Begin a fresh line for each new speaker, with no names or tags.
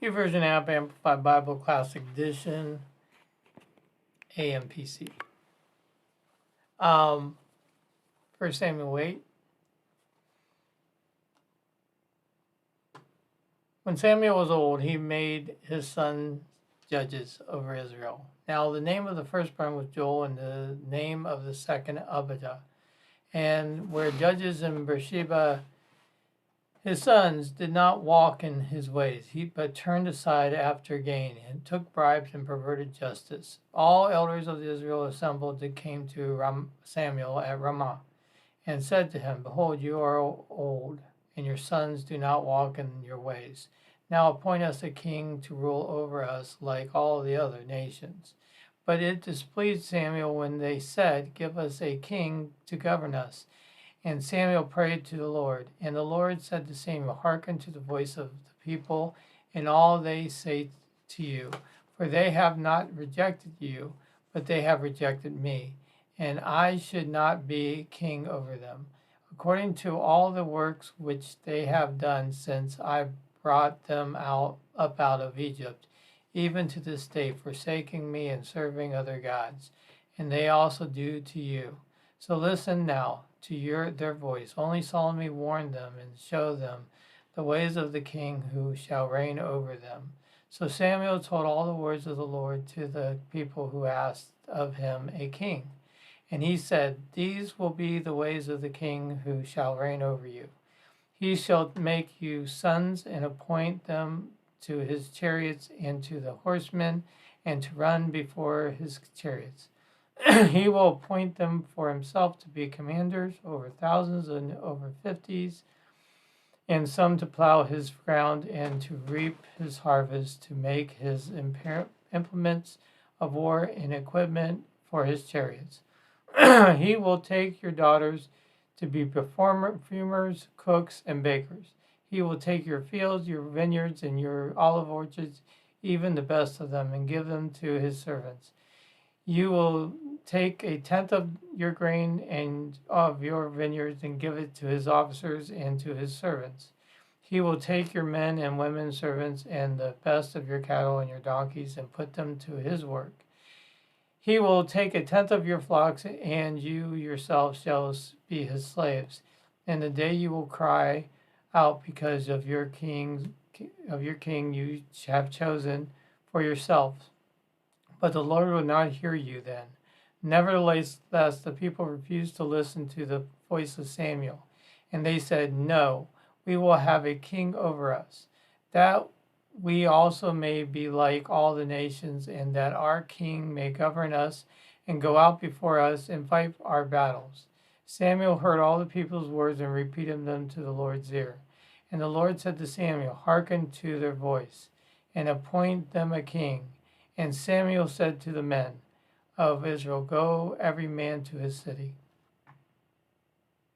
YouVersion app, Amplified Bible Classic Edition, AMPC. 1 Samuel 8. When Samuel was old, he made his sons judges over Israel. Now the name of the firstborn was Joel, and the name of the second Abijah. And where judges in Beersheba, his sons did not walk in his ways, but turned aside after gain, and took bribes and perverted justice. All elders of Israel assembled and came to Samuel at Ramah, and said to him, Behold, you are old, and your sons do not walk in your ways. Now appoint us a king to rule over us like all the other nations. But it displeased Samuel when they said, Give us a king to govern us. And Samuel prayed to the Lord. And the Lord said to Samuel, Hearken to the voice of the people in all they say to you. For they have not rejected you, but they have rejected me. And I should not be king over them, according to all the works which they have done since I brought them up out of Egypt, even to this day, forsaking me and serving other gods. And they also do to you. So listen now to their voice. Only solemnly warn them and show them the ways of the king who shall reign over them. So Samuel told all the words of the Lord to the people who asked of him a king. And he said, These will be the ways of the king who shall reign over you. He shall make you sons and appoint them to his chariots and to the horsemen, and to run before his chariots. He will appoint them for himself to be commanders over thousands and over 50s, and some to plow his ground and to reap his harvest, to make his implements of war and equipment for his chariots. He will take your daughters to be perfumers, cooks, and bakers. He will take your fields, your vineyards, and your olive orchards, even the best of them, and give them to his servants. You will take a tenth of your grain and of your vineyards and give it to his officers and to his servants. He will take your men and women servants and the best of your cattle and your donkeys and put them to his work. He will take a tenth of your flocks, and you yourselves shall be his slaves. And the day you will cry out because of your king you have chosen for yourselves. But the Lord will not hear you then. Nevertheless, the people refused to listen to the voice of Samuel. And they said, No, we will have a king over us, that we also may be like all the nations, and that our king may govern us and go out before us and fight our battles. Samuel heard all the people's words and repeated them to the Lord's ear. And the Lord said to Samuel, Hearken to their voice, and appoint them a king. And Samuel said to the men of Israel, Go every man to his city.